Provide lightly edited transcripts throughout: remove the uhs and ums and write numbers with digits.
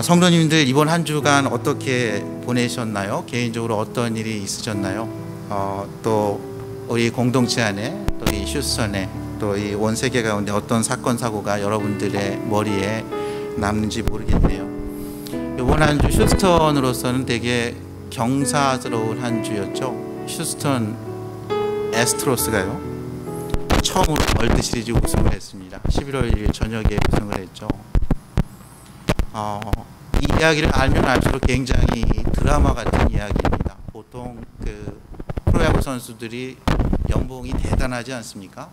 성도님들 이번 한 주간 어떻게 보내셨나요? 개인적으로 어떤 일이 있으셨나요? 또 우리 공동체 안에, 또 이 휴스턴에, 또 이 온 세계 가운데 어떤 사건 사고가 여러분들의 머리에 남는지 모르겠네요. 이번 한 주 휴스턴으로서는 되게 경사스러운 한 주였죠. 휴스턴 애스트로스가요, 처음으로 월드 시리즈 우승을 했습니다. 11월 1일 저녁에 우승을 했죠. 이 이야기를 알면 알수록 굉장히 드라마 같은 이야기입니다. 보통 그 프로야구 선수들이 연봉이 대단하지 않습니까?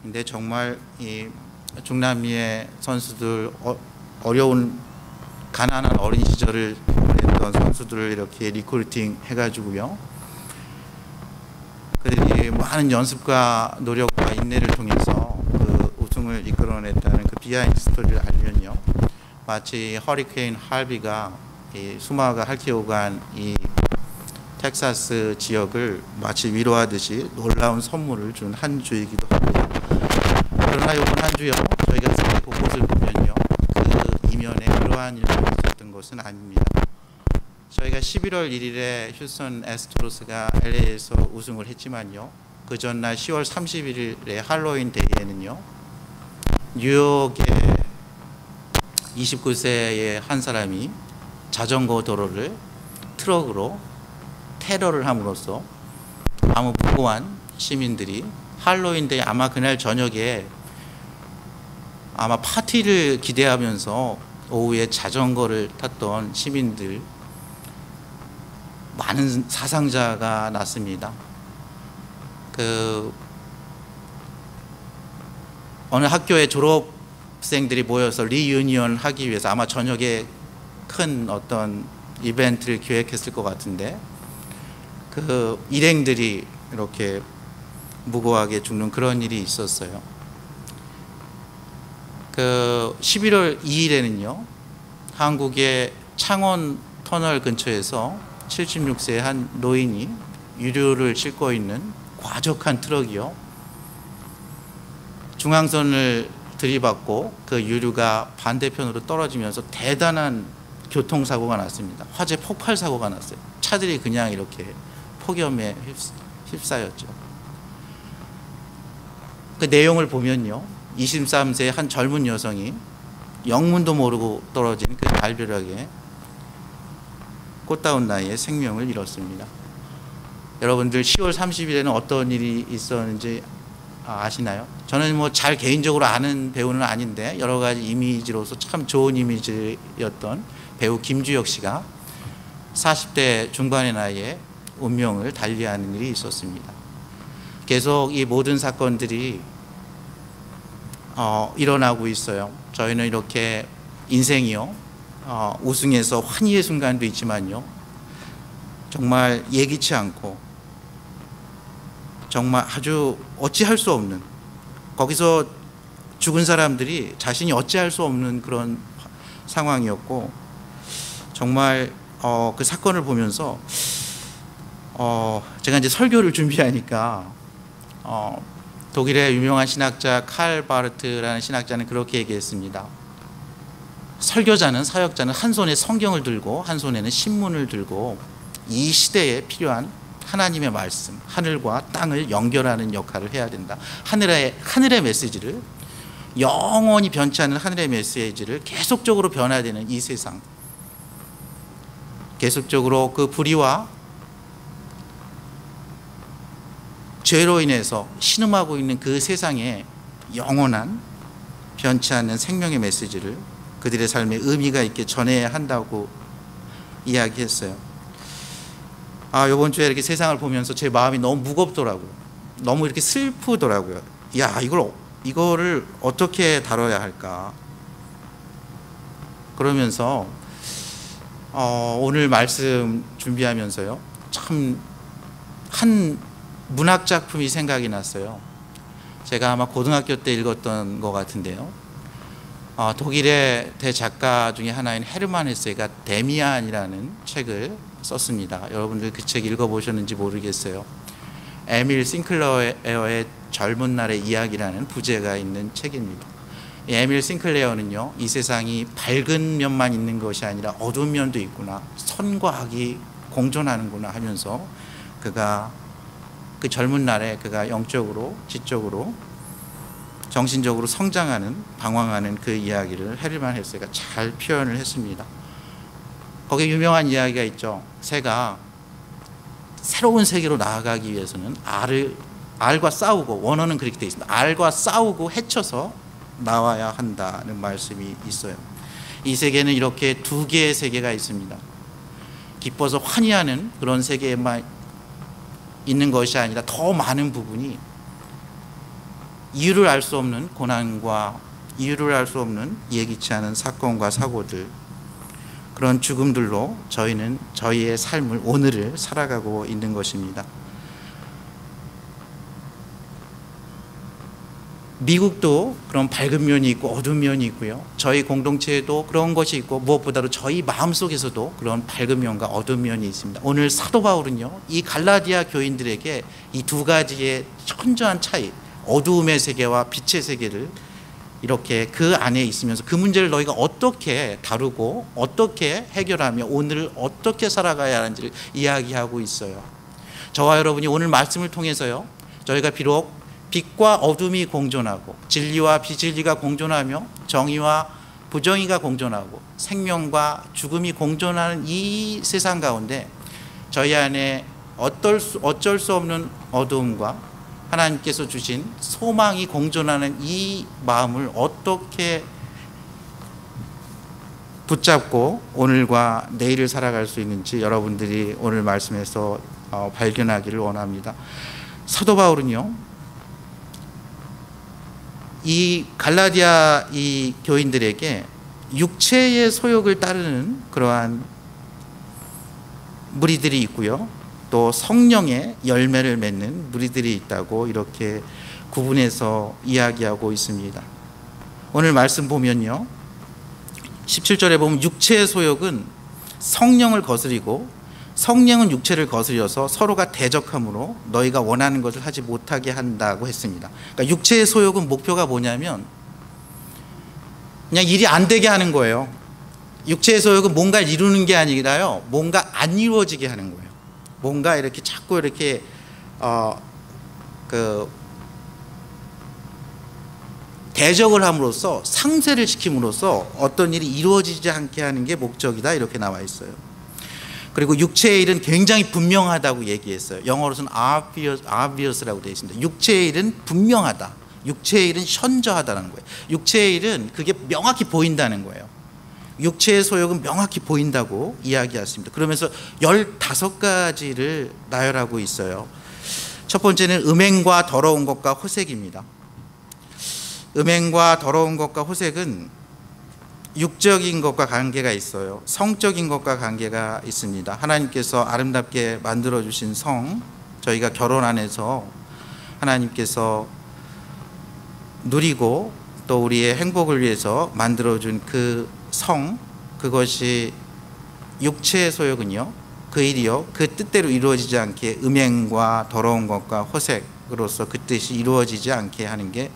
근데 정말 이 중남미의 선수들, 어려운 가난한 어린 시절을 보냈던 선수들을 이렇게 리크루팅 해가지고요, 그들이 많은 연습과 노력과 인내를 통해서 그 우승을 이끌어냈다는 그 비하인드 스토리를 알면요, 마치 허리케인 할비가 수마가 핥혀간 이 텍사스 지역을 마치 위로하듯이 놀라운 선물을 준 한 주이기도 합니다. 그러나 이번 한 주요, 저희가 세계 곳곳을 보면요, 그 이면에 그러한 일이 있었던 것은 아닙니다. 저희가 11월 1일에 휴스턴 애스트로스가 LA에서 우승을 했지만요, 그 전날 10월 31일에 할로윈 데이에는요, 뉴욕의 29세의 한 사람이 자전거 도로를 트럭으로 테러를 함으로써 아무 무고한 시민들이 할로윈데이, 아마 그날 저녁에 아마 파티를 기대하면서 오후에 자전거를 탔던 시민들, 많은 사상자가 났습니다. 어느 학교의 졸업생들이 모여서 리유니언 하기 위해서 아마 저녁에 큰 어떤 이벤트를 기획했을 것 같은데, 그 일행들이 이렇게 무고하게 죽는 그런 일이 있었어요. 그 11월 2일에는요, 한국의 창원 터널 근처에서 76세의 한 노인이 유류를 싣고 있는 과적한 트럭이요, 중앙선을 들이받고 그 유류가 반대편으로 떨어지면서 대단한 교통사고가 났습니다. 화재 폭발 사고가 났어요. 차들이 그냥 이렇게 폭염에 휩싸였죠. 그 내용을 보면요, 23세의 한 젊은 여성이 영문도 모르고 떨어진 그 발벼락에 꽃다운 나이에 생명을 잃었습니다. 여러분들 10월 30일에는 어떤 일이 있었는지 아시나요? 저는 뭐 잘 개인적으로 아는 배우는 아닌데 여러 가지 이미지로서 참 좋은 이미지였던 배우 김주혁 씨가 40대 중반의 나이에 운명을 달리하는 일이 있었습니다. 계속 이 모든 사건들이 일어나고 있어요. 저희는 이렇게 인생이요, 우승에서 환희의 순간도 있지만요, 정말 예기치 않고 정말 아주 어찌할 수 없는, 거기서 죽은 사람들이 자신이 어찌할 수 없는 그런 상황이었고, 정말 그 사건을 보면서 제가 이제 설교를 준비하니까 독일의 유명한 신학자 칼 바르트라는 신학자는 그렇게 얘기했습니다. 설교자는, 사역자는 한 손에 성경을 들고 한 손에는 신문을 들고 이 시대에 필요한 하나님의 말씀, 하늘과 땅을 연결하는 역할을 해야 된다. 하늘의 메시지를, 영원히 변치 않는 하늘의 메시지를 계속적으로 변화되는 이 세상, 계속적으로 그 불의와 죄로 인해서 신음하고 있는 그 세상에 영원한 변치 않는 생명의 메시지를 그들의 삶에 의미가 있게 전해야 한다고 이야기했어요. 이번 주에 이렇게 세상을 보면서 제 마음이 너무 무겁더라고요. 너무 이렇게 슬프더라고요. 야, 이거를 어떻게 다뤄야 할까? 그러면서 오늘 말씀 준비하면서요, 참 한 문학 작품이 생각이 났어요. 제가 아마 고등학교 때 읽었던 것 같은데요, 독일의 대작가 중에 하나인 헤르만 헤세가 데미안이라는 책을 썼습니다. 여러분들 그 책 읽어보셨는지 모르겠어요. 에밀 싱클러의 젊은 날의 이야기라는 부제가 있는 책입니다. 에밀 싱클레어는요, 이 세상이 밝은 면만 있는 것이 아니라 어두운 면도 있구나, 선과 악이 공존하는구나 하면서 그가 그 젊은 날에 그가 영적으로, 지적으로, 정신적으로 성장하는, 방황하는 그 이야기를 헤르만 헤세가 잘 표현을 했습니다. 거기에 유명한 이야기가 있죠. 새가 새로운 세계로 나아가기 위해서는 알과 싸우고, 원어는 그렇게 되어 있습니다. 알과 싸우고 헤쳐서 나와야 한다는 말씀이 있어요. 이 세계는 이렇게 두 개의 세계가 있습니다. 기뻐서 환희하는 그런 세계에만 있는 것이 아니라 더 많은 부분이 이유를 알 수 없는 고난과 이유를 알 수 없는 예기치 않은 사건과 사고들, 그런 죽음들로 저희는 저희의 삶을, 오늘을 살아가고 있는 것입니다. 미국도 그런 밝은 면이 있고 어두운 면이 있고요. 저희 공동체에도 그런 것이 있고, 무엇보다도 저희 마음속에서도 그런 밝은 면과 어두운 면이 있습니다. 오늘 사도 바울은요, 이 갈라디아 교인들에게 이 두 가지의 천저한 차이, 어두움의 세계와 빛의 세계를 이렇게 그 안에 있으면서 그 문제를 너희가 어떻게 다루고 어떻게 해결하며 오늘을 어떻게 살아가야 하는지를 이야기하고 있어요. 저와 여러분이 오늘 말씀을 통해서요, 저희가 비록 빛과 어둠이 공존하고 진리와 비진리가 공존하며 정의와 부정의가 공존하고 생명과 죽음이 공존하는 이 세상 가운데 저희 안에 어쩔 수 없는 어두움과 하나님께서 주신 소망이 공존하는 이 마음을 어떻게 붙잡고 오늘과 내일을 살아갈 수 있는지 여러분들이 오늘 말씀에서 발견하기를 원합니다. 사도 바울은요, 이 갈라디아 이 교인들에게 육체의 소욕을 따르는 그러한 무리들이 있고요, 또 성령의 열매를 맺는 무리들이 있다고 이렇게 구분해서 이야기하고 있습니다. 오늘 말씀 보면요, 17절에 보면 육체의 소욕은 성령을 거스리고 성령은 육체를 거스려서 서로가 대적함으로 너희가 원하는 것을 하지 못하게 한다고 했습니다. 그러니까 육체의 소욕은 목표가 뭐냐면 그냥 일이 안 되게 하는 거예요. 육체의 소욕은 뭔가를 이루는 게 아니라요, 뭔가 안 이루어지게 하는 거예요. 뭔가 이렇게 자꾸 이렇게 대적을 함으로써, 상쇄를 시킴으로써 어떤 일이 이루어지지 않게 하는 게 목적이다, 이렇게 나와 있어요. 그리고 육체의 일은 굉장히 분명하다고 얘기했어요. 영어로는 obvious라고 되어 있습니다. 육체의 일은 분명하다, 육체의 일은 현저하다는 거예요. 육체의 일은 그게 명확히 보인다는 거예요. 육체의 소욕은 명확히 보인다고 이야기했습니다. 그러면서 15가지를 나열하고 있어요. 첫 번째는 음행과 더러운 것과 호색입니다. 음행과 더러운 것과 호색은 육적인 것과 관계가 있어요. 성적인 것과 관계가 있습니다. 하나님께서 아름답게 만들어주신 성, 저희가 결혼 안에서 하나님께서 누리고 또 우리의 행복을 위해서 만들어준 그 성, 그것이 육체의 소욕은요, 그 일이요, 그 뜻대로 이루어지지 않게 음행과 더러운 것과 호색으로서 그 뜻이 이루어지지 않게 하는 게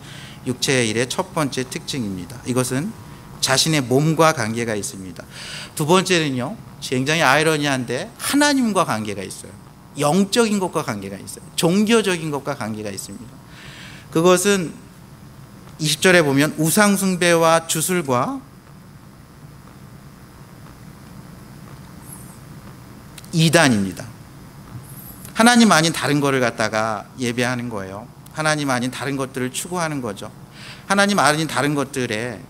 육체의 일의 첫 번째 특징입니다. 이것은 자신의 몸과 관계가 있습니다. 두 번째는요, 굉장히 아이러니한데 하나님과 관계가 있어요. 영적인 것과 관계가 있어요. 종교적인 것과 관계가 있습니다. 그것은 20절에 보면 우상 숭배와 주술과 이단입니다. 하나님 아닌 다른 거를 갖다가 예배하는 거예요. 하나님 아닌 다른 것들을 추구하는 거죠. 하나님 아닌 다른 것들에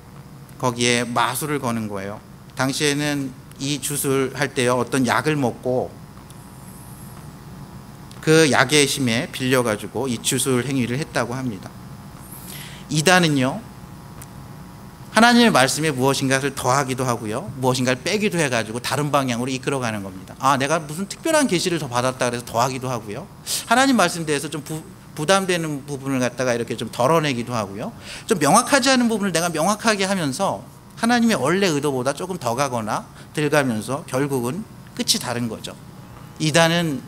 거기에 마술을 거는 거예요. 당시에는 이 주술할 때요, 어떤 약을 먹고 그 약의 힘에 빌려가지고 이 주술 행위를 했다고 합니다. 이단은요, 하나님의 말씀에 무엇인가를 더하기도 하고요, 무엇인가를 빼기도 해가지고 다른 방향으로 이끌어가는 겁니다. 내가 무슨 특별한 계시를 더 받았다 그래서 더하기도 하고요, 하나님 말씀에 대해서 좀 부담되는 부분을 갖다가 이렇게 좀 덜어내기도 하고요, 좀 명확하지 않은 부분을 내가 명확하게 하면서 하나님의 원래 의도보다 조금 더 가거나 덜 가면서 결국은 끝이 다른 거죠. 이단은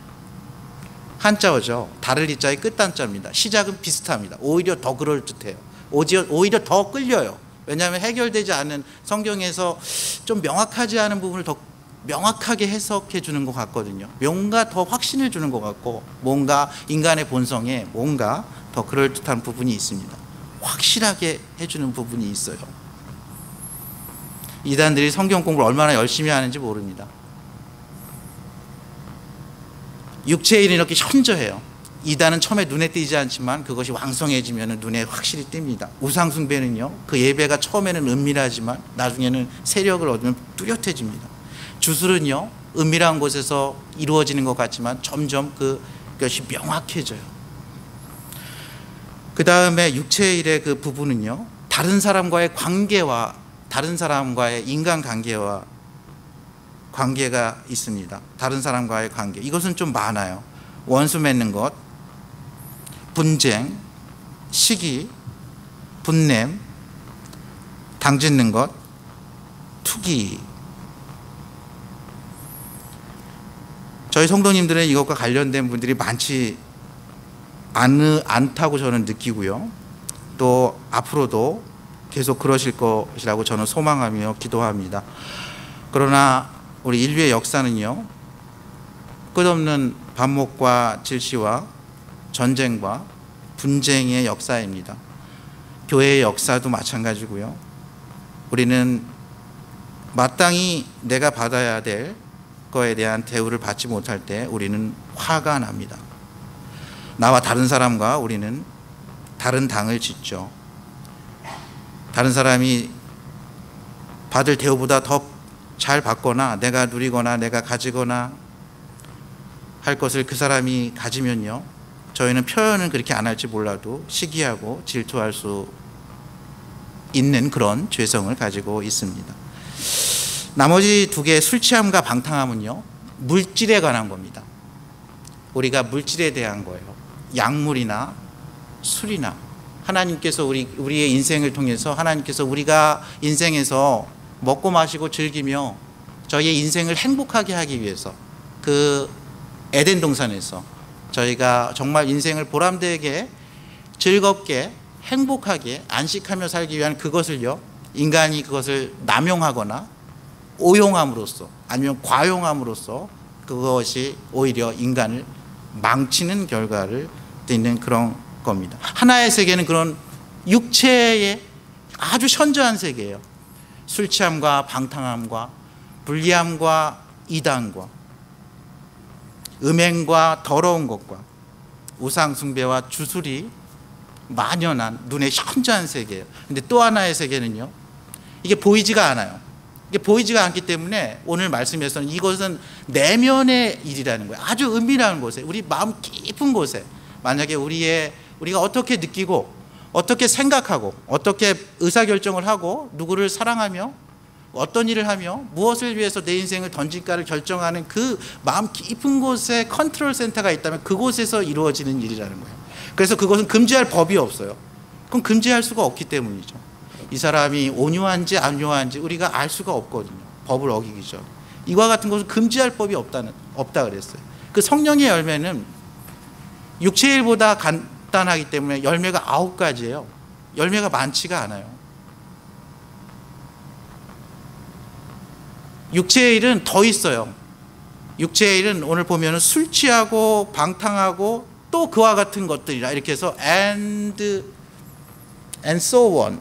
한자어죠. 다를 이자의 끝단자입니다. 시작은 비슷합니다. 오히려 더 그럴듯해요. 오히려 더 끌려요. 왜냐하면 해결되지 않은 성경에서 좀 명확하지 않은 부분을 더 명확하게 해석해 주는 것 같거든요. 뭔가 더 확신을 주는 것 같고 뭔가 인간의 본성에 뭔가 더 그럴듯한 부분이 있습니다. 확실하게 해주는 부분이 있어요. 이단들이 성경 공부를 얼마나 열심히 하는지 모릅니다. 육체의 일은 이렇게 현저해요. 이단은 처음에 눈에 띄지 않지만 그것이 왕성해지면 눈에 확실히 띕니다. 우상숭배는요, 그 예배가 처음에는 은밀하지만 나중에는 세력을 얻으면 뚜렷해집니다. 주술은요, 은밀한 곳에서 이루어지는 것 같지만 점점 그것이 명확해져요. 그 다음에 육체의 일의 그 부분은요, 다른 사람과의 관계와 다른 사람과의 인간관계와 관계가 있습니다. 다른 사람과의 관계, 이것은 좀 많아요. 원수 맺는 것, 분쟁, 시기, 분냄, 당짓는 것, 투기. 저희 성도님들은 이것과 관련된 분들이 많지 않다고 저는 느끼고요. 또 앞으로도 계속 그러실 것이라고 저는 소망하며 기도합니다. 그러나 우리 인류의 역사는요, 끝없는 반목과 질시와 전쟁과 분쟁의 역사입니다. 교회의 역사도 마찬가지고요. 우리는 마땅히 내가 받아야 될 거에 대한 대우를 받지 못할 때 우리는 화가 납니다. 나와 다른 사람과 우리는 다른 당을 짓죠. 다른 사람이 받을 대우보다 더 잘 받거나 내가 누리거나 내가 가지거나 할 것을 그 사람이 가지면요, 저희는 표현은 그렇게 안 할지 몰라도 시기하고 질투할 수 있는 그런 죄성을 가지고 있습니다. 나머지 두 개의 술 취함과 방탕함은요, 물질에 관한 겁니다. 우리가 물질에 대한 거예요. 약물이나 술이나. 하나님께서 우리의 인생을 통해서 하나님께서 우리가 인생에서 먹고 마시고 즐기며 저희의 인생을 행복하게 하기 위해서 그 에덴 동산에서 저희가 정말 인생을 보람되게 즐겁게 행복하게 안식하며 살기 위한 그것을요, 인간이 그것을 남용하거나 오용함으로써 아니면 과용함으로써 그것이 오히려 인간을 망치는 결과를 띠는 그런 겁니다. 하나의 세계는 그런 육체의 아주 현저한 세계예요. 술 취함과 방탕함과 불리함과 이단과 음행과 더러운 것과 우상 숭배와 주술이 만연한 눈에 현저한 세계예요. 근데 또 하나의 세계는요, 이게 보이지가 않아요. 이게 보이지가 않기 때문에 오늘 말씀에서는 이것은 내면의 일이라는 거예요. 아주 은밀한 곳에, 우리 마음 깊은 곳에 만약에 우리가 어떻게 느끼고 어떻게 생각하고 어떻게 의사결정을 하고 누구를 사랑하며 어떤 일을 하며 무엇을 위해서 내 인생을 던질까를 결정하는 그 마음 깊은 곳에 컨트롤 센터가 있다면 그곳에서 이루어지는 일이라는 거예요. 그래서 그것은 금지할 법이 없어요. 그럼 금지할 수가 없기 때문이죠. 이 사람이 온유한지 안유한지 우리가 알 수가 없거든요. 법을 어기기 전. 이와 같은 것은 금지할 법이 없다 그랬어요. 그 성령의 열매는 육체의 일보다 간단하기 때문에 열매가 9가지예요. 열매가 많지가 않아요. 육체의 일은 더 있어요. 육체의 일은 오늘 보면 술 취하고 방탕하고 또 그와 같은 것들이라 이렇게 해서 and so on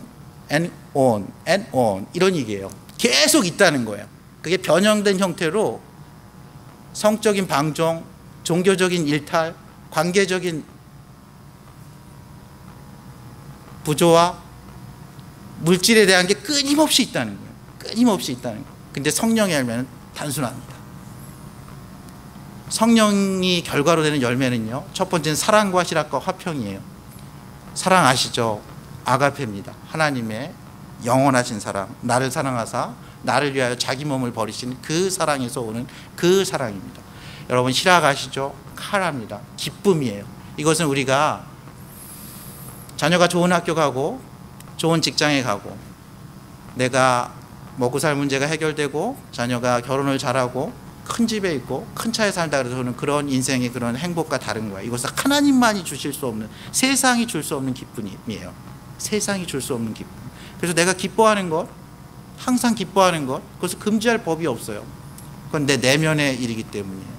and on 이런 얘기예요. 계속 있다는 거예요. 그게 변형된 형태로 성적인 방종, 종교적인 일탈, 관계적인 부조화, 물질에 대한 게 끊임없이 있다는 거예요. 끊임없이 있다는 거예요. 근데 성령의 열매는 단순합니다. 성령이 결과로 되는 열매는요, 첫 번째는 사랑과 희락과 화평이에요. 사랑 아시죠? 아가페입니다. 하나님의 영원하신 사랑, 나를 사랑하사 나를 위하여 자기 몸을 버리신 그 사랑에서 오는 그 사랑입니다. 여러분, 희락 아시죠? 카라입니다. 기쁨이에요. 이것은 우리가 자녀가 좋은 학교 가고 좋은 직장에 가고 내가 먹고 살 문제가 해결되고 자녀가 결혼을 잘하고 큰 집에 있고 큰 차에 살다 그래서는 그런 인생의 그런 행복과 다른 거야. 이것은 하나님만이 주실 수 없는, 세상이 줄 수 없는 기쁨이에요. 세상이 줄 수 없는 기쁨. 그래서 내가 기뻐하는 것, 항상 기뻐하는 것, 그것을 금지할 법이 없어요. 그건 내 내면의 일이기 때문이에요.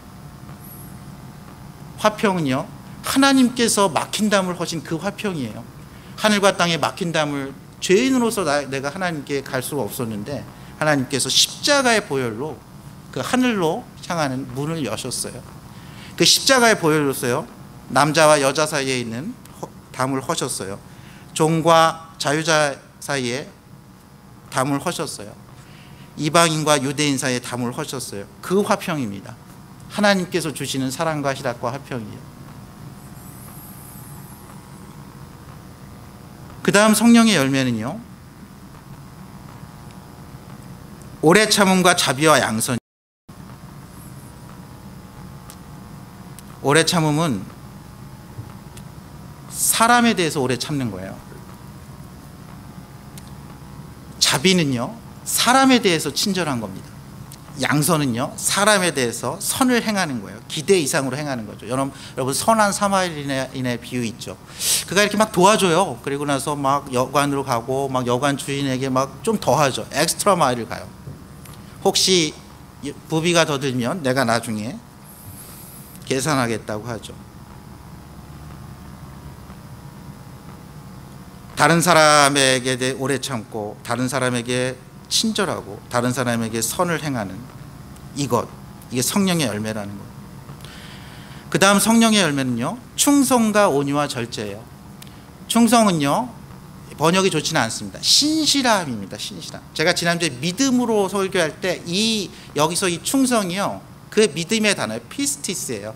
화평은요, 하나님께서 막힌 담을 허신 그 화평이에요. 하늘과 땅에 막힌 담을 죄인으로서 내가 하나님께 갈 수가 없었는데 하나님께서 십자가의 보혈로 그 하늘로 향하는 문을 여셨어요. 그 십자가의 보혈로서요, 남자와 여자 사이에 있는 담을 허셨어요. 종과 자유자 사이에 담을 허셨어요. 이방인과 유대인 사이에 담을 허셨어요. 그 화평입니다. 하나님께서 주시는 사랑과 희락과 화평이에요. 그 다음 성령의 열매는요, 오래 참음과 자비와 양선. 오래 참음은 사람에 대해서 오래 참는 거예요. 자비는요, 사람에 대해서 친절한 겁니다. 양선은요, 사람에 대해서 선을 행하는 거예요. 기대 이상으로 행하는 거죠. 여러분 선한 사마리아인의 비유 있죠. 그가 이렇게 막 도와줘요. 그리고 나서 막 여관으로 가고 막 여관 주인에게 막 좀 더하죠. 엑스트라 마일을 가요. 혹시 부비가 더 들면 내가 나중에 계산하겠다고 하죠. 다른 사람에게 대해 오래 참고 다른 사람에게 친절하고 다른 사람에게 선을 행하는 이게 성령의 열매라는 거예요. 그 다음 성령의 열매는요, 충성과 온유와 절제예요. 충성은요, 번역이 좋지는 않습니다. 신실함입니다. 신실함. 제가 지난주에 믿음으로 설교할 때 여기서 이 충성이요, 그 믿음의 단어예요. 피스티스예요.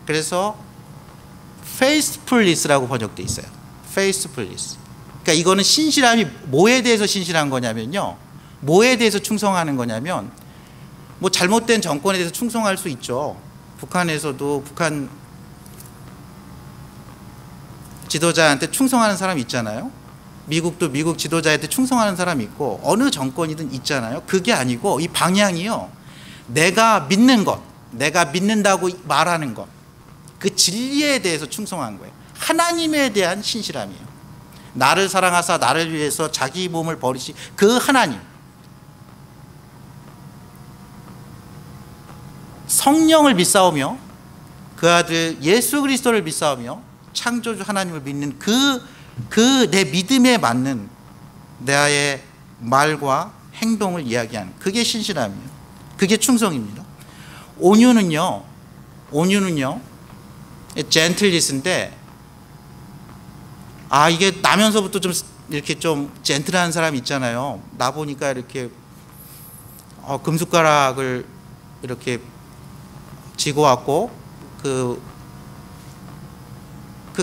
그래서 faithfulness라고 번역되어 있어요. faithfulness. 그러니까 이거는 신실함이 뭐에 대해서 신실한 거냐면요, 뭐에 대해서 충성하는 거냐면, 뭐 잘못된 정권에 대해서 충성할 수 있죠. 북한에서도 북한 지도자한테 충성하는 사람 있잖아요. 미국도 미국 지도자한테 충성하는 사람이 있고, 어느 정권이든 있잖아요. 그게 아니고 이 방향이요, 내가 믿는 것, 내가 믿는다고 말하는 것, 그 진리에 대해서 충성한 거예요. 하나님에 대한 신실함이에요. 나를 사랑하사 나를 위해서 자기 몸을 버리시 그 하나님, 성령을 믿사오며 그 아들 예수 그리스도를 믿사오며 창조주 하나님을 믿는 그 내 믿음에 맞는 나의 말과 행동을 이야기하는 그게 신실함이에요. 그게 충성입니다. 온유는요 젠틀리스인데, 이게 나면서부터 좀 이렇게 좀 젠틀한 사람 있잖아요. 나 보니까 이렇게 금숟가락을 이렇게 지고 왔고 그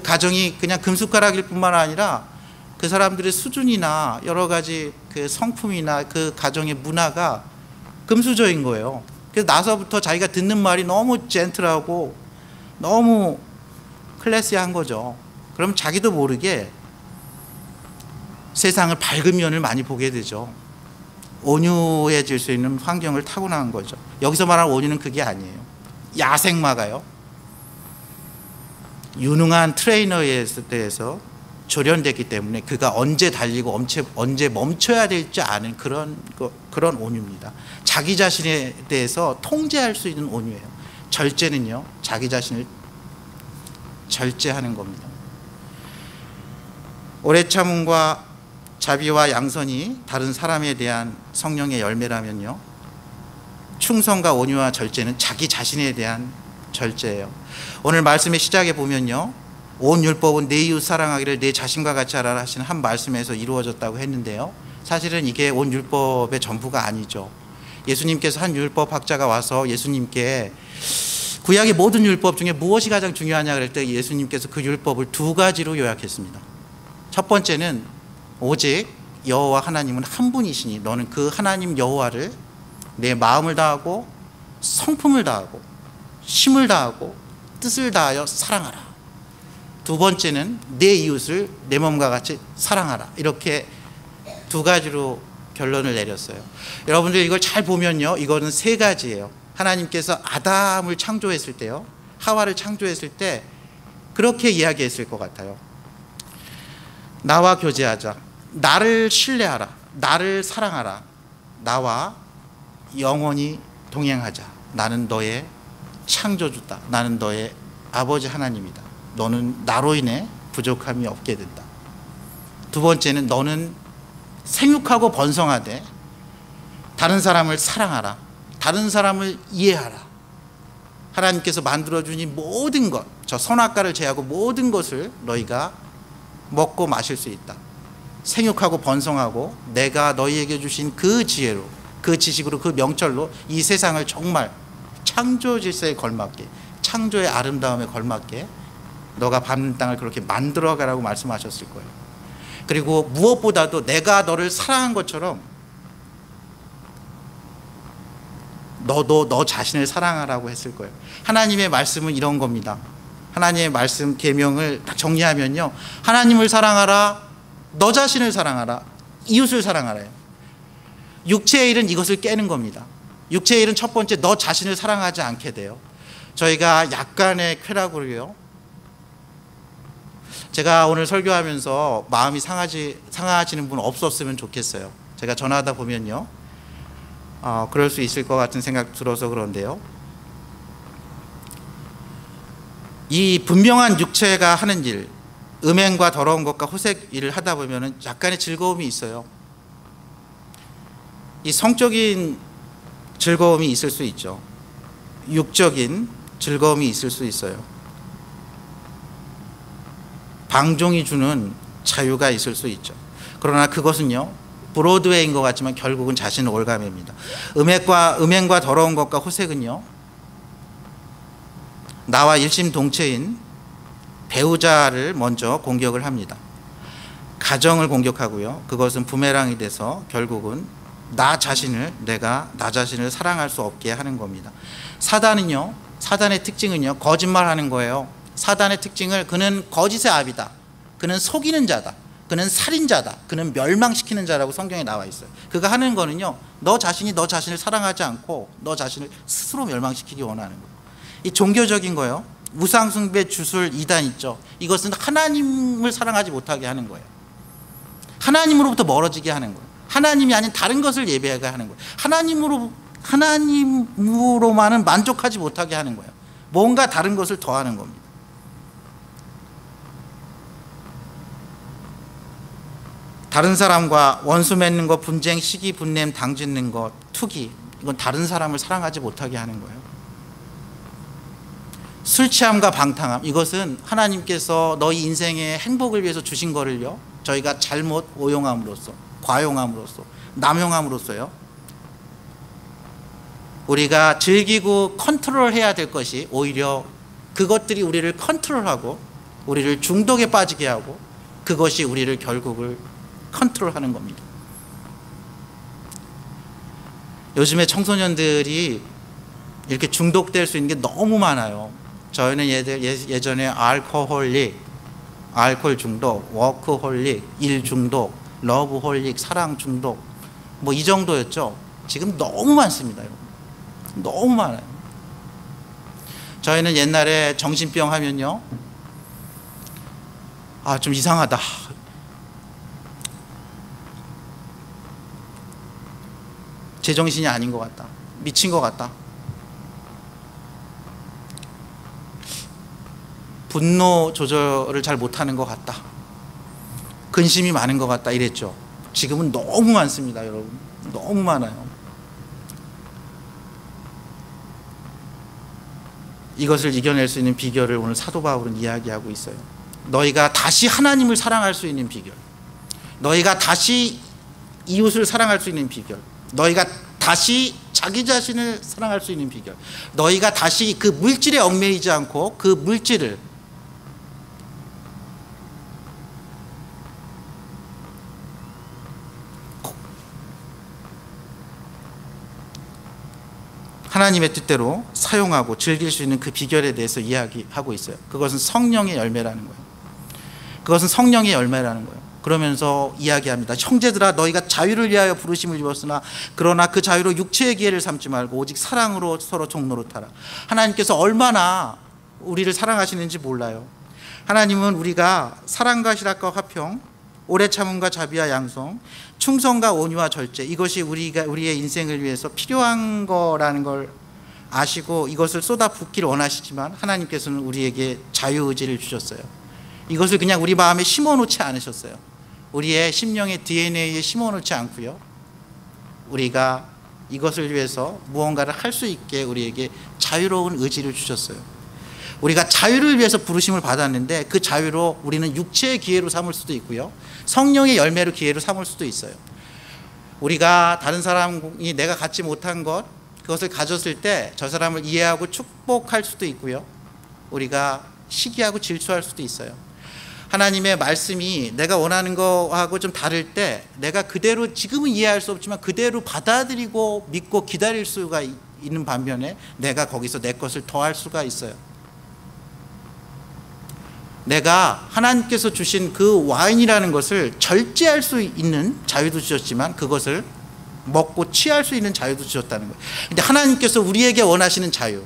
가정이 그냥 금숟가락일 뿐만 아니라 그 사람들의 수준이나 여러 가지 그 성품이나 그 가정의 문화가 금수저인 거예요. 그래서 나서부터 자기가 듣는 말이 너무 젠틀하고 너무 클래시한 거죠. 그럼 자기도 모르게 세상을 밝은 면을 많이 보게 되죠. 온유해질 수 있는 환경을 타고난 거죠. 여기서 말하는 온유는 그게 아니에요. 야생마가요, 유능한 트레이너에 대해서 조련됐기 때문에 그가 언제 달리고 언제 멈춰야 될지 아는 그런 온유입니다. 자기 자신에 대해서 통제할 수 있는 온유예요. 절제는요, 자기 자신을 절제하는 겁니다. 오래 참음과 자비와 양선이 다른 사람에 대한 성령의 열매라면요, 충성과 온유와 절제는 자기 자신에 대한 절제예요. 오늘 말씀의 시작에 보면요, 온 율법은 내 이웃 사랑하기를 내 자신과 같이 하라 하시는 한 말씀에서 이루어졌다고 했는데요, 사실은 이게 온 율법의 전부가 아니죠. 예수님께서 한 율법학자가 와서 예수님께 구약의 모든 율법 중에 무엇이 가장 중요하냐 그럴 때 예수님께서 그 율법을 두 가지로 요약했습니다. 첫 번째는 오직 여호와 하나님은 한 분이시니 너는 그 하나님 여호와를 내 마음을 다하고 성품을 다하고 힘을 다하고 뜻을 다하여 사랑하라. 두 번째는 내 이웃을 내 몸과 같이 사랑하라. 이렇게 두 가지로 결론을 내렸어요. 여러분들 이걸 잘 보면요, 이거는 세 가지예요. 하나님께서 아담을 창조했을 때요, 하와를 창조했을 때 그렇게 이야기했을 것 같아요. 나와 교제하자, 나를 신뢰하라. 나를 사랑하라. 나와 영원히 동행하자. 나는 너의 창조주다. 나는 너의 아버지 하나님이다. 너는 나로 인해 부족함이 없게 된다. 두 번째는 너는 생육하고 번성하되 다른 사람을 사랑하라. 다른 사람을 이해하라. 하나님께서 만들어주니 모든 것, 저 선악과를 제하고 모든 것을 너희가 먹고 마실 수 있다. 생육하고 번성하고 내가 너희에게 주신 그 지혜로, 그 지식으로, 그 명철로 이 세상을 정말 창조 질서에 걸맞게, 창조의 아름다움에 걸맞게 너가 밟는 땅을 그렇게 만들어가라고 말씀하셨을 거예요. 그리고 무엇보다도 내가 너를 사랑한 것처럼 너도 너 자신을 사랑하라고 했을 거예요. 하나님의 말씀은 이런 겁니다. 하나님의 말씀 계명을 딱 정리하면요, 하나님을 사랑하라, 너 자신을 사랑하라, 이웃을 사랑하라요. 육체의 일은 이것을 깨는 겁니다. 육체의 일은 첫 번째, 너 자신을 사랑하지 않게 돼요. 저희가 약간의 쾌락으로요, 제가 오늘 설교하면서 마음이 상하시는 분 없었으면 좋겠어요. 제가 전화하다 보면요, 그럴 수 있을 것 같은 생각 들어서 그런데요, 이 분명한 육체가 하는 일, 음행과 더러운 것과 호색 일을 하다 보면 약간의 즐거움이 있어요. 이 성적인 즐거움이 있을 수 있죠. 육적인 즐거움이 있을 수 있어요. 방종이 주는 자유가 있을 수 있죠. 그러나 그것은요, 브로드웨이인 것 같지만 결국은 자신을 올가매입니다. 음행과 더러운 것과 호색은요, 나와 일심동체인 배우자를 먼저 공격을 합니다. 가정을 공격하고요, 그것은 부메랑이 돼서 결국은 내가 나 자신을 사랑할 수 없게 하는 겁니다. 사단의 특징은요, 거짓말하는 거예요. 사단의 특징을, 그는 거짓의 아비다, 그는 속이는 자다, 그는 살인자다, 그는 멸망시키는 자라고 성경에 나와 있어요. 그가 하는 거는요, 너 자신이 너 자신을 사랑하지 않고 너 자신을 스스로 멸망시키기 원하는 거예요. 이 종교적인 거요, 우상숭배 주술 이단 있죠. 이것은 하나님을 사랑하지 못하게 하는 거예요. 하나님으로부터 멀어지게 하는 거예요. 하나님이 아닌 다른 것을 예배하게 하는 거예요. 하나님으로만은 만족하지 못하게 하는 거예요. 뭔가 다른 것을 더하는 겁니다. 다른 사람과 원수 맺는 것, 분쟁, 시기, 분냄, 당짓는 것, 투기, 이건 다른 사람을 사랑하지 못하게 하는 거예요. 술 취함과 방탕함, 이것은 하나님께서 너희 인생의 행복을 위해서 주신 거를요, 저희가 잘못 오용함으로써, 과용함으로써, 남용함으로써요, 우리가 즐기고 컨트롤해야 될 것이 오히려 그것들이 우리를 컨트롤하고 우리를 중독에 빠지게 하고 그것이 우리를 결국을 컨트롤하는 겁니다. 요즘에 청소년들이 이렇게 중독될 수 있는 게 너무 많아요. 저희는 예전에 알코올 중독, 워크홀릭, 일 중독, 러브홀릭, 사랑 중독, 뭐 이 정도였죠. 지금 너무 많습니다. 너무 많아요. 저희는 옛날에 정신병 하면요, 좀 이상하다, 제정신이 아닌 것 같다, 미친 것 같다, 분노 조절을 잘 못하는 것 같다, 근심이 많은 것 같다, 이랬죠. 지금은 너무 많습니다, 여러분. 너무 많아요. 이것을 이겨낼 수 있는 비결을 오늘 사도 바울은 이야기하고 있어요. 너희가 다시 하나님을 사랑할 수 있는 비결, 너희가 다시 이웃을 사랑할 수 있는 비결, 너희가 다시 자기 자신을 사랑할 수 있는 비결, 너희가 다시 그 물질에 얽매이지 않고 그 물질을 하나님의 뜻대로 사용하고 즐길 수 있는 그 비결에 대해서 이야기하고 있어요. 그것은 성령의 열매라는 거예요. 그것은 성령의 열매라는 거예요. 그러면서 이야기합니다. 형제들아, 너희가 자유를 위하여 부르심을 입었으나 그러나 그 자유로 육체의 기회를 삼지 말고 오직 사랑으로 서로 종노릇하라. 하나님께서 얼마나 우리를 사랑하시는지 몰라요. 하나님은 우리가 사랑과 실학과 화평, 오래 참음과 자비와 양성, 충성과 온유와 절제, 이것이 우리의 인생을 위해서 필요한 거라는 걸 아시고 이것을 쏟아붓기를 원하시지만 하나님께서는 우리에게 자유의지를 주셨어요. 이것을 그냥 우리 마음에 심어놓지 않으셨어요. 우리의 심령의 DNA에 심어놓지 않고요, 우리가 이것을 위해서 무언가를 할 수 있게 우리에게 자유로운 의지를 주셨어요. 우리가 자유를 위해서 부르심을 받았는데 그 자유로 우리는 육체의 기회로 삼을 수도 있고요, 성령의 열매로 기회로 삼을 수도 있어요. 우리가 다른 사람이 내가 갖지 못한 것, 그것을 가졌을 때 저 사람을 이해하고 축복할 수도 있고요, 우리가 시기하고 질투할 수도 있어요. 하나님의 말씀이 내가 원하는 거하고 좀 다를 때 내가 그대로 지금은 이해할 수 없지만 그대로 받아들이고 믿고 기다릴 수가 있는 반면에 내가 거기서 내 것을 더할 수가 있어요. 내가 하나님께서 주신 그 와인이라는 것을 절제할 수 있는 자유도 주셨지만 그것을 먹고 취할 수 있는 자유도 주셨다는 거예요. 근데 하나님께서 우리에게 원하시는 자유,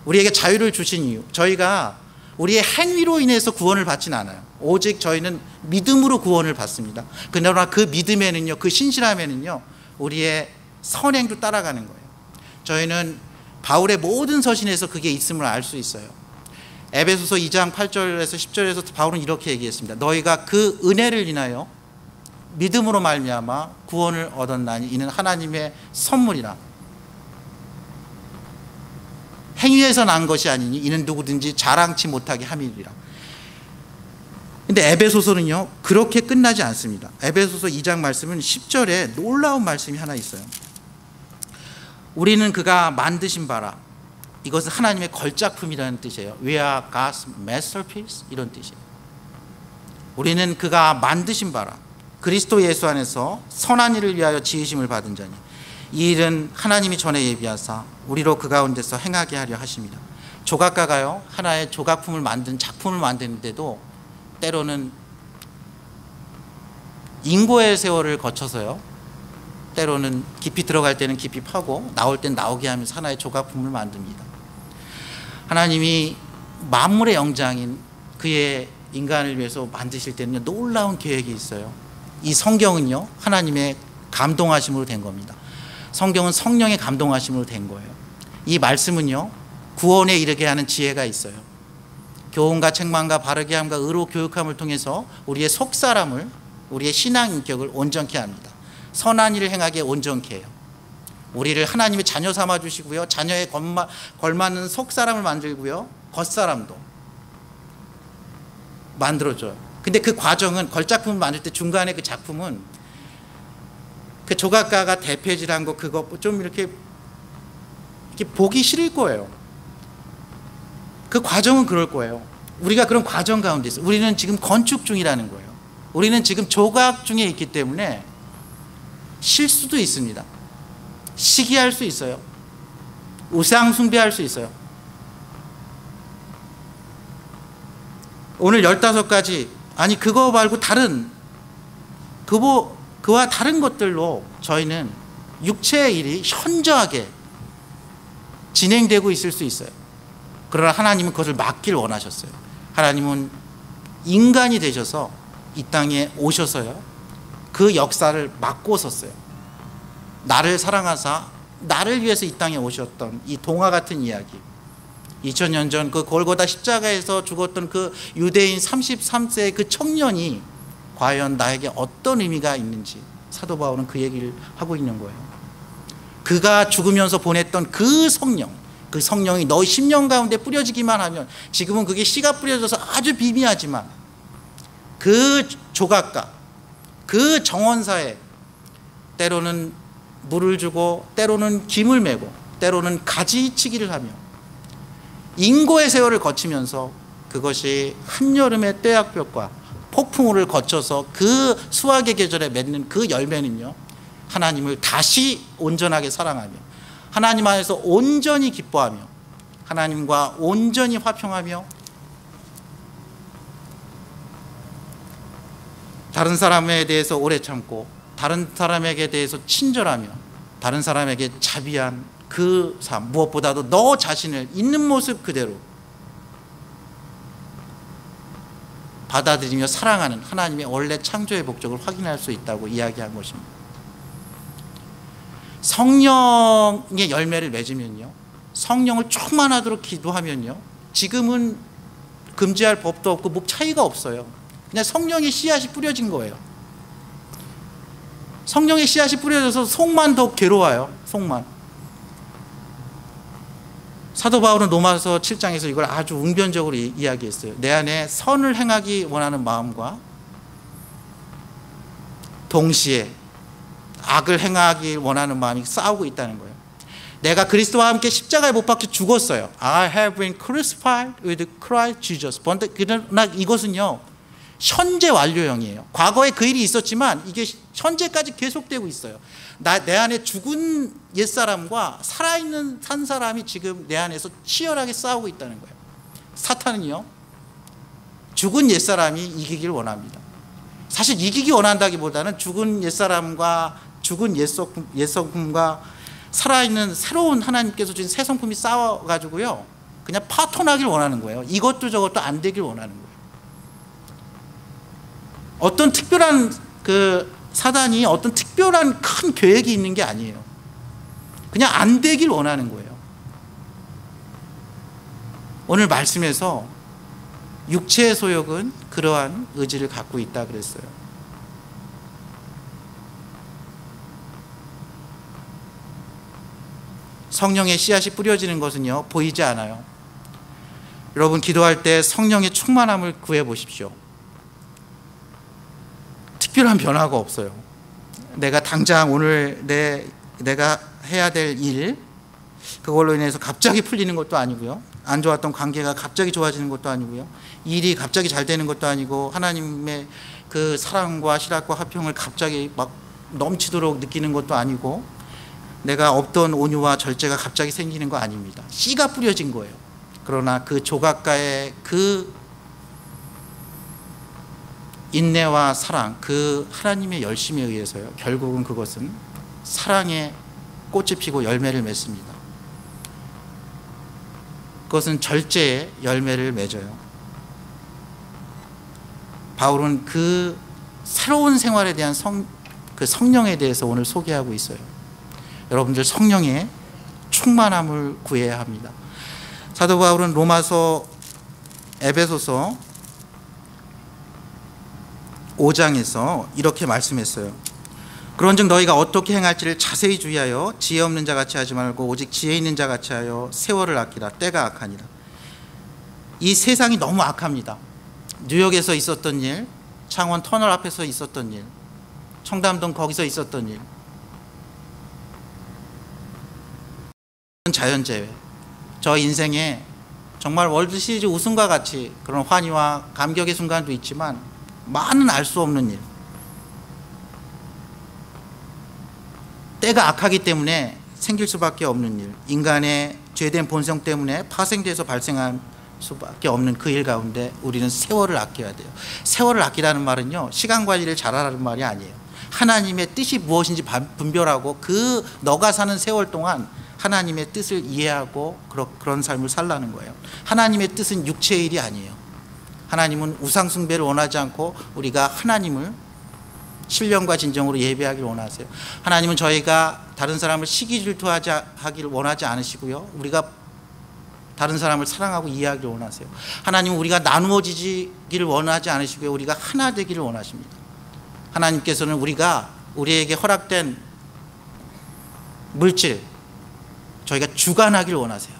우리에게 자유를 주신 이유, 저희가 우리의 행위로 인해서 구원을 받지는 않아요. 오직 저희는 믿음으로 구원을 받습니다. 그러나 그 믿음에는요, 그 신실함에는요, 우리의 선행도 따라가는 거예요. 저희는 바울의 모든 서신에서 그게 있음을 알 수 있어요. 에베소서 2장 8절에서 10절에서 바울은 이렇게 얘기했습니다. 너희가 그 은혜를 인하여 믿음으로 말미암아 구원을 얻었나니 이는 하나님의 선물이라. 행위에서 난 것이 아니니 이는 누구든지 자랑치 못하게 함이리라. 근데 에베소서는요, 그렇게 끝나지 않습니다. 에베소서 2장 말씀은 10절에 놀라운 말씀이 하나 있어요. 우리는 그가 만드신 바라. 이것은 하나님의 걸작품이라는 뜻이에요. We are God's masterpiece, 이런 뜻이에요. 우리는 그가 만드신 바라, 그리스도 예수 안에서 선한 일을 위하여 지으심을 받은 자니 이 일은 하나님이 전에 예비하사 우리로 그 가운데서 행하게 하려 하십니다. 조각가가요, 하나의 조각품을 만든 작품을 만드는데도 때로는 인고의 세월을 거쳐서요, 때로는 깊이 들어갈 때는 깊이 파고 나올 땐 나오게 하면서 하나의 조각품을 만듭니다. 하나님이 만물의 영장인 그의 인간을 위해서 만드실 때는 놀라운 계획이 있어요. 이 성경은요, 하나님의 감동하심으로 된 겁니다. 성경은 성령의 감동하심으로 된 거예요. 이 말씀은요, 구원에 이르게 하는 지혜가 있어요. 교훈과 책망과 바르게 함과 의로 교육함을 통해서 우리의 속사람을, 우리의 신앙 인격을 온전케 합니다. 선한 일을 행하게 온전케 해요. 우리를 하나님의 자녀 삼아 주시고요, 자녀에 걸맞는 속사람을 만들고요, 겉사람도 만들어줘요. 근데 그 과정은, 걸작품을 만들 때 중간에 그 작품은 그 조각가가 대패질한 거, 그거 좀 이렇게 보기 싫을 거예요. 그 과정은 그럴 거예요. 우리가 그런 과정 가운데 있어요. 우리는 지금 건축 중이라는 거예요. 우리는 지금 조각 중에 있기 때문에 실수도 있습니다. 시기할 수 있어요. 우상 숭배할 수 있어요. 오늘 15가지, 아니 그거 말고 다른, 그와 다른 것들로 저희는 육체의 일이 현저하게 진행되고 있을 수 있어요. 그러나 하나님은 그것을 막기를 원하셨어요. 하나님은 인간이 되셔서 이 땅에 오셔서요, 그 역사를 막고 섰어요. 나를 사랑하사 나를 위해서 이 땅에 오셨던 이 동화 같은 이야기, 2000년 전 그 골고다 십자가에서 죽었던 그 유대인 33세의 그 청년이 과연 나에게 어떤 의미가 있는지 사도 바울은 그 얘기를 하고 있는 거예요. 그가 죽으면서 보냈던 그 성령, 그 성령이 너희 심령 가운데 뿌려지기만 하면, 지금은 그게 씨가 뿌려져서 아주 비미하지만 그 조각가, 그 정원사에 때로는 물을 주고 때로는 김을 메고 때로는 가지치기를 하며 인고의 세월을 거치면서 그것이 한여름의 떼약볕과 폭풍우를 거쳐서 그 수확의 계절에 맺는 그 열매는요, 하나님을 다시 온전하게 사랑하며 하나님 안에서 온전히 기뻐하며 하나님과 온전히 화평하며 다른 사람에 대해서 오래 참고 다른 사람에게 대해서 친절하며 다른 사람에게 자비한 그 삶, 무엇보다도 너 자신을 있는 모습 그대로 받아들이며 사랑하는 하나님의 원래 창조의 목적을 확인할 수 있다고 이야기한 것입니다. 성령의 열매를 맺으면요, 성령을 충만하도록 기도하면요, 지금은 금지할 법도 없고 뭐 차이가 없어요. 그냥 성령의 씨앗이 뿌려진 거예요. 성령의 씨앗이 뿌려져서 속만 더 괴로워요. 속만. 사도 바울은 로마서 7장에서 이걸 아주 웅변적으로 이야기했어요. 내 안에 선을 행하기 원하는 마음과 동시에 악을 행하기 원하는 마음이 싸우고 있다는 거예요. 내가 그리스도와 함께 십자가에 못 박혀 죽었어요. I have been crucified with Christ Jesus. 그러나 이것은요, 현재 완료형이에요. 과거에 그 일이 있었지만 이게 현재까지 계속되고 있어요. 내 안에 죽은 옛사람과 살아있는 산 사람이 지금 내 안에서 치열하게 싸우고 있다는 거예요. 사탄은요, 죽은 옛사람이 이기길 원합니다. 사실 이기기 원한다기보다는 죽은 옛사람과 죽은 옛성품과 살아있는 새로운 하나님께서 주신 새 성품이 싸워가지고요, 그냥 파토나길 원하는 거예요. 이것도 저것도 안 되길 원하는 거예요. 어떤 특별한 사단이 어떤 특별한 큰 계획이 있는 게 아니에요. 그냥 안 되길 원하는 거예요. 오늘 말씀에서 육체의 소욕은 그러한 의지를 갖고 있다 그랬어요. 성령의 씨앗이 뿌려지는 것은요, 보이지 않아요. 여러분, 기도할 때 성령의 충만함을 구해 보십시오. 특별한 변화가 없어요. 내가 당장 오늘 내가 해야 될 일, 그걸로 인해서 갑자기 풀리는 것도 아니고요, 안 좋았던 관계가 갑자기 좋아지는 것도 아니고요, 일이 갑자기 잘 되는 것도 아니고, 하나님의 그 사랑과 실학과 화평을 갑자기 막 넘치도록 느끼는 것도 아니고, 내가 없던 온유와 절제가 갑자기 생기는 거 아닙니다. 씨가 뿌려진 거예요. 그러나 그 조각가의 그 인내와 사랑, 그 하나님의 열심에 의해서요, 결국은 그것은 사랑의 꽃이 피고 열매를 맺습니다. 그것은 절제의 열매를 맺어요. 바울은 그 새로운 생활에 대한 그 성령에 대해서 오늘 소개하고 있어요. 여러분들, 성령의 충만함을 구해야 합니다. 사도 바울은 로마서, 에베소서 5장에서 이렇게 말씀했어요. 그런즉 너희가 어떻게 행할지를 자세히 주의하여 지혜 없는 자같이 하지 말고 오직 지혜 있는 자같이 하여 세월을 아끼라. 때가 악하니라. 이 세상이 너무 악합니다. 뉴욕에서 있었던 일, 창원 터널 앞에서 있었던 일, 청담동 거기서 있었던 일, 자연재해, 저 인생에 정말 월드시리즈 우승과 같이 그런 환희와 감격의 순간도 있지만 많은 알 수 없는 일, 때가 악하기 때문에 생길 수밖에 없는 일, 인간의 죄된 본성 때문에 파생돼서 발생한 수밖에 없는 그 일 가운데 우리는 세월을 아껴야 돼요. 세월을 아끼라는 말은요, 시간 관리를 잘하라는 말이 아니에요. 하나님의 뜻이 무엇인지 분별하고 그 너가 사는 세월 동안 하나님의 뜻을 이해하고 그런 삶을 살라는 거예요. 하나님의 뜻은 육체의 일이 아니에요. 하나님은 우상 숭배를 원하지 않고 우리가 하나님을 신령과 진정으로 예배하기를 원하세요. 하나님은 저희가 다른 사람을 시기 질투하기를 원하지 않으시고요, 우리가 다른 사람을 사랑하고 이해하기를 원하세요. 하나님은 우리가 나누어지기를 원하지 않으시고요, 우리가 하나 되기를 원하십니다. 하나님께서는 우리에게 허락된 물질, 저희가 주관하기를 원하세요.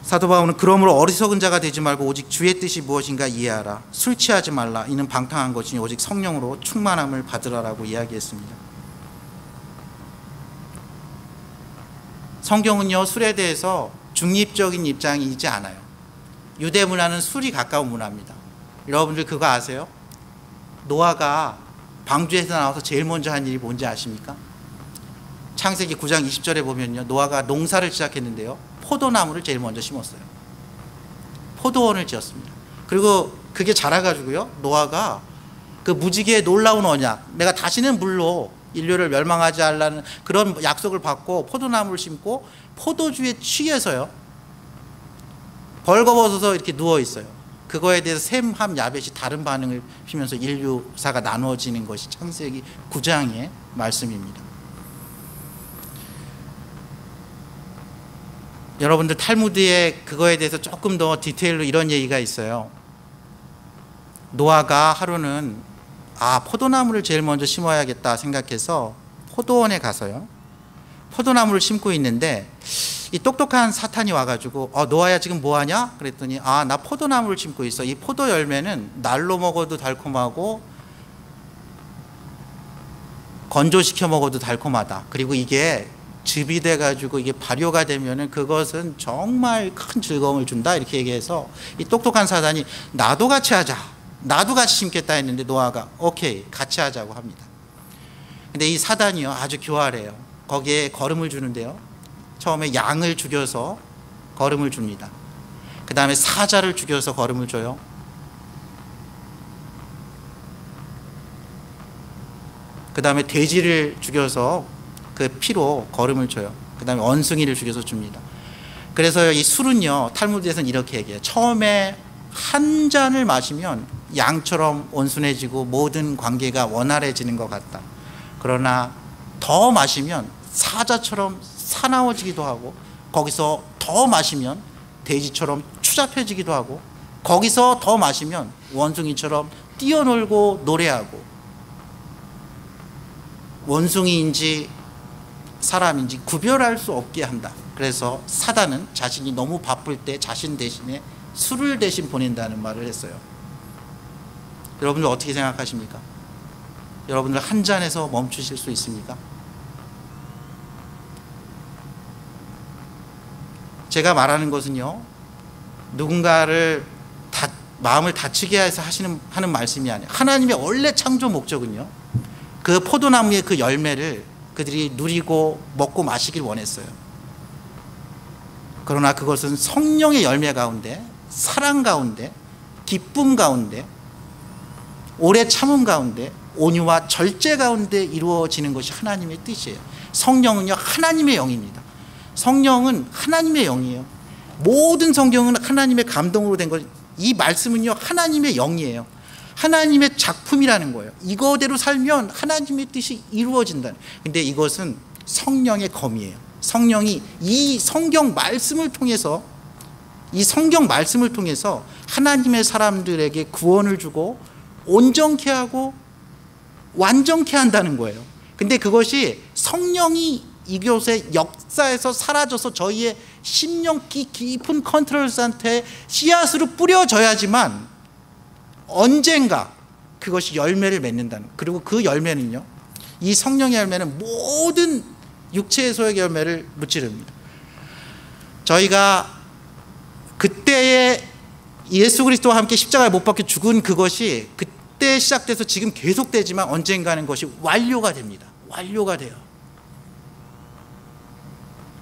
사도 바울은 그러므로 어리석은 자가 되지 말고 오직 주의 뜻이 무엇인가 이해하라. 술 취하지 말라. 이는 방탕한 것이니 오직 성령으로 충만함을 받으라라고 이야기했습니다. 성경은요, 술에 대해서 중립적인 입장이지 않아요. 유대 문화는 술이 가까운 문화입니다. 여러분들 그거 아세요? 노아가 방주에서 나와서 제일 먼저 한 일이 뭔지 아십니까? 창세기 9장 20절에 보면요, 노아가 농사를 시작했는데요, 포도나무를 제일 먼저 심었어요. 포도원을 지었습니다. 그리고 그게 자라가지고요, 노아가 그 무지개의 놀라운 언약, 내가 다시는 물로 인류를 멸망하지 않으라는 그런 약속을 받고 포도나무를 심고 포도주에 취해서요, 벌거벗어서 이렇게 누워 있어요. 그거에 대해서 셈, 함, 야벳이 다른 반응을 피면서 인류사가 나누어지는 것이 창세기 9장의 말씀입니다. 여러분들 탈무드에 그거에 대해서 조금 더 디테일로 이런 얘기가 있어요. 노아가 하루는 포도나무를 제일 먼저 심어야겠다 생각해서 포도원에 가서요, 포도나무를 심고 있는데 이 똑똑한 사탄이 와가지고 노아야 지금 뭐하냐? 그랬더니 나 포도나무를 심고 있어. 이 포도 열매는 날로 먹어도 달콤하고 건조시켜 먹어도 달콤하다. 그리고 이게 즙이 돼가지고 이게 발효가 되면은 그것은 정말 큰 즐거움을 준다. 이렇게 얘기해서 이 똑똑한 사단이 나도 같이 하자, 나도 같이 심겠다 했는데 노아가 오케이 같이 하자고 합니다. 근데 이 사단이요 아주 교활해요. 거기에 거름을 주는데요, 처음에 양을 죽여서 거름을 줍니다. 그 다음에 사자를 죽여서 거름을 줘요. 그 다음에 돼지를 죽여서 그 피로 거름을 줘요. 그 다음에 원숭이를 죽여서 줍니다. 그래서 이 술은요, 탈무드에서는 이렇게 얘기해요. 처음에 한 잔을 마시면 양처럼 온순해지고 모든 관계가 원활해지는 것 같다. 그러나 더 마시면 사자처럼 사나워지기도 하고, 거기서 더 마시면 돼지처럼 추잡해지기도 하고, 거기서 더 마시면 원숭이처럼 뛰어놀고 노래하고, 원숭이인지 사람인지 구별할 수 없게 한다. 그래서 사단은 자신이 너무 바쁠 때 자신 대신에 술을 대신 보낸다는 말을 했어요. 여러분들 어떻게 생각하십니까? 여러분들 한 잔에서 멈추실 수 있습니까? 제가 말하는 것은요, 누군가를 마음을 다치게 해서 하는 말씀이 아니에요. 하나님의 원래 창조 목적은요, 그 포도나무의 그 열매를 그들이 누리고 먹고 마시길 원했어요. 그러나 그것은 성령의 열매 가운데, 사랑 가운데, 기쁨 가운데, 오래 참음 가운데, 온유와 절제 가운데 이루어지는 것이 하나님의 뜻이에요. 성령은요 하나님의 영입니다. 성령은 하나님의 영이에요. 모든 성경은 하나님의 감동으로 된 것, 이 말씀은요 하나님의 영이에요. 하나님의 작품이라는 거예요. 이거대로 살면 하나님의 뜻이 이루어진다. 근데 이것은 성령의 검이에요. 성령이 이 성경 말씀을 통해서, 이 성경 말씀을 통해서 하나님의 사람들에게 구원을 주고 온전케 하고 완전케 한다는 거예요. 근데 그것이 성령이 이곳의 역사에서 사라져서 저희의 심령 깊은 컨트롤 상태에 씨앗으로 뿌려져야지만 언젠가 그것이 열매를 맺는다는 거예요. 그리고 그 열매는요, 이 성령의 열매는 모든 육체의 소욕의 열매를 무찌릅니다. 저희가 그때의 예수 그리스도와 함께 십자가에 못 박혀 죽은 그것이 그때 시작돼서 지금 계속되지만 언젠가는 것이 완료가 됩니다. 완료가 돼요.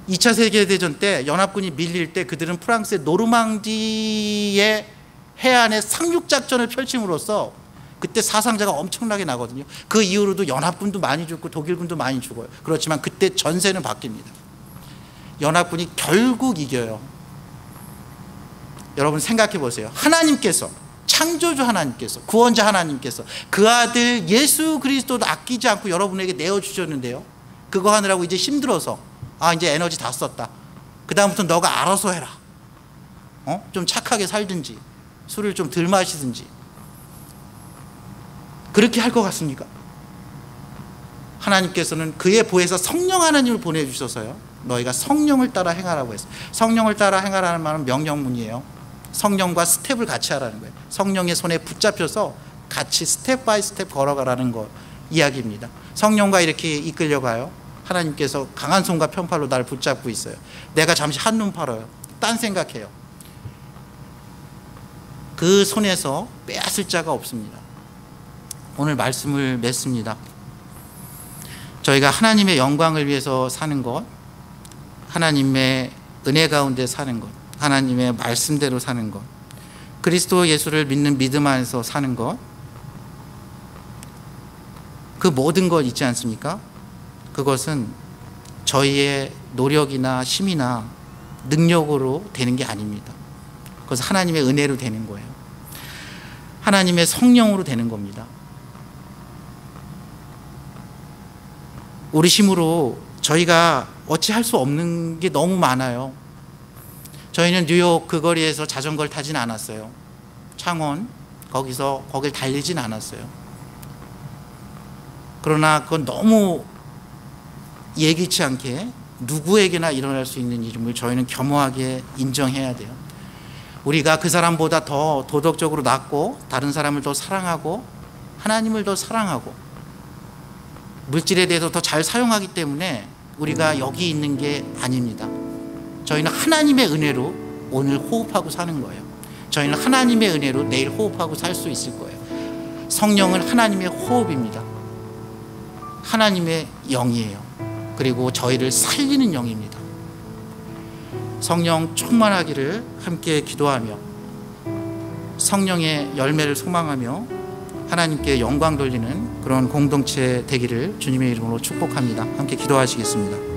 2차 세계대전 때 연합군이 밀릴 때 그들은 프랑스의 노르망디의 해안에 상륙작전을 펼침으로써 그때 사상자가 엄청나게 나거든요. 그 이후로도 연합군도 많이 죽고 독일군도 많이 죽어요. 그렇지만 그때 전세는 바뀝니다. 연합군이 결국 이겨요. 여러분 생각해 보세요. 하나님께서, 창조주 하나님께서, 구원자 하나님께서 그 아들 예수 그리스도도 아끼지 않고 여러분에게 내어주셨는데요, 그거 하느라고 이제 힘들어서 이제 에너지 다 썼다, 그 다음부터 너가 알아서 해라, 좀 착하게 살든지 술을 좀 덜 마시든지, 그렇게 할 것 같습니까? 하나님께서는 그의 보혜사 성령 하나님을 보내주셔서요, 너희가 성령을 따라 행하라고 했어요. 성령을 따라 행하라는 말은 명령문이에요. 성령과 스텝을 같이 하라는 거예요. 성령의 손에 붙잡혀서 같이 스텝 바이 스텝 걸어가라는 거 이야기입니다. 성령과 이렇게 이끌려가요. 하나님께서 강한 손과 편팔로 나를 붙잡고 있어요. 내가 잠시 한눈 팔아요. 딴 생각해요. 그 손에서 빼앗을 자가 없습니다. 오늘 말씀을 맺습니다. 저희가 하나님의 영광을 위해서 사는 것, 하나님의 은혜 가운데 사는 것, 하나님의 말씀대로 사는 것, 그리스도 예수를 믿는 믿음 안에서 사는 것, 그 모든 것 있지 않습니까? 그것은 저희의 노력이나 힘이나 능력으로 되는 게 아닙니다. 그것은 하나님의 은혜로 되는 거예요. 하나님의 성령으로 되는 겁니다. 우리 힘으로 저희가 어찌할 수 없는 게 너무 많아요. 저희는 뉴욕 그 거리에서 자전거를 타진 않았어요. 창원 거길 달리진 않았어요. 그러나 그건 너무 예기치 않게 누구에게나 일어날 수 있는 일임을 저희는 겸허하게 인정해야 돼요. 우리가 그 사람보다 더 도덕적으로 낫고 다른 사람을 더 사랑하고 하나님을 더 사랑하고 물질에 대해서 더 잘 사용하기 때문에 우리가 여기 있는 게 아닙니다. 저희는 하나님의 은혜로 오늘 호흡하고 사는 거예요. 저희는 하나님의 은혜로 내일 호흡하고 살 수 있을 거예요. 성령은 하나님의 호흡입니다. 하나님의 영이에요. 그리고 저희를 살리는 영입니다. 성령 충만하기를 함께 기도하며 성령의 열매를 소망하며 하나님께 영광 돌리는 그런 공동체 되기를 주님의 이름으로 축복합니다. 함께 기도하시겠습니다.